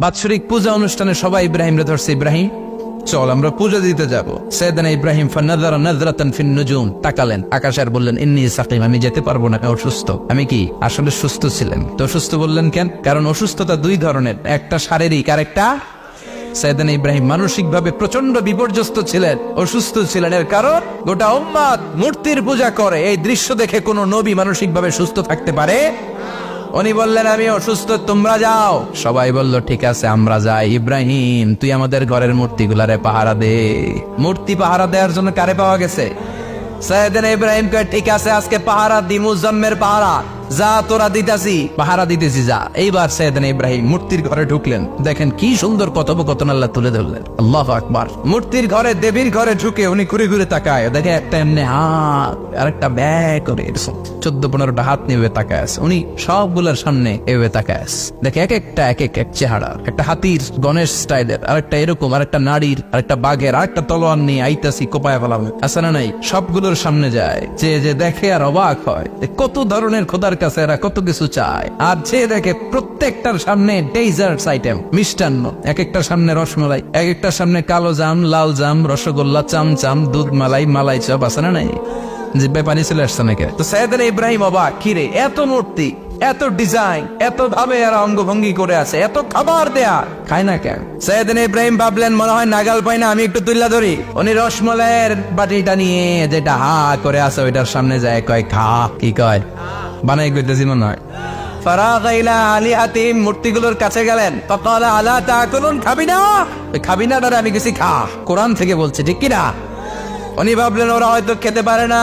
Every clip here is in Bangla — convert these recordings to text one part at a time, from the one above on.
বাৎসরিক পূজা অনুষ্ঠানে সবাই ইব্রাহিমরে ধরছে, ইব্রাহিম চল আমরা পূজা দিতে যাব। সাইয়েদনা ইব্রাহিম ফানাযারা নাযরাতান ফিন নুজুম, তাকালেন আকাশে আর বললেন ইন্নী সাকিম, আমি যেতে পারবো না, অসুস্থ। আমি কি আসলে সুস্থ ছিলেন? তো অসুস্থ বললেন কেন? কারণ অসুস্থতা দুই ধরনের, একটা শারীরিক আর একটা। সাইয়েদনা ইব্রাহিম মানসিকভাবে প্রচন্ড বিপর্যস্ত ছিলেন, অসুস্থ ছিলেন। এর কারণ গোটা উম্মাত মূর্তির পূজা করে। এই দৃশ্য দেখে কোন নবী মানসিকভাবে সুস্থ থাকতে পারে? উনি বললেন আমি অসুস্থ, তোমরা যাও। সবাই বলল ঠিক আছে আমরা যাই। ইব্রাহিম তুই আমাদের ঘরের মূর্তিগুলারে পাহারা দে। মূর্তি পাহারা দেওয়ার জন্য কারে পাওয়া গেছে? সাইয়েদনা ইব্রাহিম কয় ঠিক আছে আজকে পাহারা দি, মুজাম্মের পাহারা, যা তোরা দিতাছি, পাহারা দিতেছি যা। এইবার সাইয়েদনা ইব্রাহিম মূর্তির ঘরে ঢুকলেন। দেখেন কি সুন্দর কথোপকথন আল্লাহ তুলে ধরলেন। আল্লাহু আকবার। মূর্তির ঘরে, দেবীর ঘরে ঢুকে উনি ঘুরে ঘুরে তাকায়, দেখে একটা এমনি হাত আর একটা ব্যাগ করে 14-15টা হাত নিয়ে তাকায় আছে। উনি সবগুলোর সামনে এভাবে তাকায় আছে, দেখে এক একটা এক এক চেহারা, একটা হাতির গণেশ স্টাইলের, আরেকটা এরকম, আরেকটা নারীর, আরেকটা বাঘের, আরেকটা তলোয়ার নিয়ে আইতাছি কোপায় ফেলাবে, আছে না নাই? সবগুলোর সামনে যায়, যে দেখে আর অবাক হয় কত ধরনের খোদার কাছে এরা কত কিছু চায়। আর যে দেখে প্রত্যেকটার সামনে ডেজার্টস আইটেম, মিষ্টান্ন, এক একটার সামনে রসমলাই, এক একটার সামনে কালো জাম, লাল জাম, রসগোল্লা, চামচাম, দুধ মালাই, মালাই চপ, আছে না নাই? জিব্বে পানি চলে আসছে নাকি? তো সাইয়েদনা ইব্রাহিম অবাক, কিরে এত মূর্তি, এত ডিজাইন, এত ভাবে আর অঙ্গভঙ্গি করে আছে, এত খাবার দেয়া, খায় না কেন? সাইয়েদনা ইব্রাহিম ভাবলেন মনে হয় নাগাল পাই না, আমি একটু তুল্লা ধরি। উনি রসমলাইয়ের বাটিটা নিয়ে যেটা হা করে আছে ওইটার সামনে যায়, কয় খা। কি কয়? বানাই কইতেছি মনে হয়। ফারাগা ইলা আলিহাতিহিম, মূর্তিগুলোর কাছে গেলেন। ফাকালা আলা তাকুলুন, খাবি না? খাবি না দাদা, আমি কিছু খা। কোরআন থেকে বলছে, ঠিক কি না? উনি ভাবলেন ওরা হয়তো খেতে পারে না,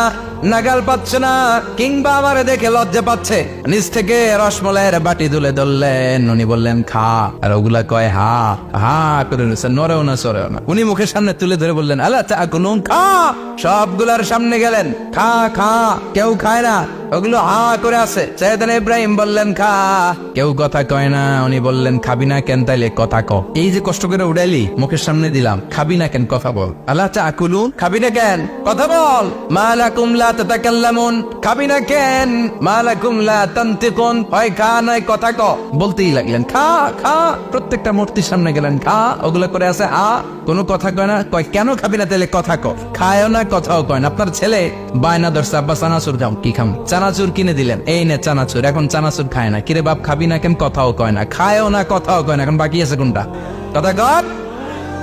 নাগাল পাচ্ছে না, কিংবা আমারে দেখে লজ্জা পাচ্ছে। নিচ থেকে রসমলাইয়ের বাটি তুলে ধরলেন। উনি বললেন খা, আর ওগুলা কয় হা হা করে নিচ্ছে, নড়েও না সরেও না। উনি মুখের সামনে তুলে ধরে বললেন আলা তাকুলুন, খা। সবগুলার সামনে গেলেন, খা খা। কেউ খায় না, ওগুলো হা করে আছে। সাইয়েদনা ইব্রাহিম বললেন খা, কেউ কথা কয় না। উনি বললেন খাবি না কেন? তাইলে কথা ক। এই যে কষ্ট করে উড়াইলি, মুখের সামনে দিলাম, খাবি না কেন? কথা বল। আলা তাকুলুন, খাবি না কেন? কথা বল। মা লাকুম লা তাতাকাল্লামুন, খাবি না কেন? মা লাকুম লা তানতিকুন, হয় খা নয় কথা ক। বলতেই লাগলেন খা খা। প্রত্যেকটা মূর্তির সামনে গেলেন, খা। ওগুলো করে আছে আ, কোনো কথা কয় না। কয় কেন খাবি না? তাইলে কথা ক। খায়ও না, কথাও কয় না। আপনার ছেলে বায়না ধরছে, আব্বা চানাচুর দাও। কি খাম? চানাচুর কিনে দিলেন, এই নে চানাচুর। এখন চানাচুর খায় না। কিরে বাপ খাবি না কেন? কথাও কয় না। খায়ও না, কথাও কয় না। এখন বাকি আছে কোনটা? কথা কর।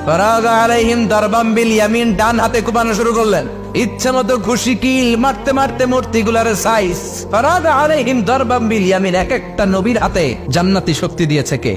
ফারাগা আলাইহিম দারবাম বিল ইয়ামিন, ডান হাতে কোপানো শুরু করলেন। ইচ্ছা মতো খুশি কিল মারতে মারতে মূর্তিগুলার সাইজ। ফারাগা আলাইহিম দারবাম বিল ইয়ামিন, এক একটা নবীর হাতে জান্নাতি শক্তি দিয়েছে কে?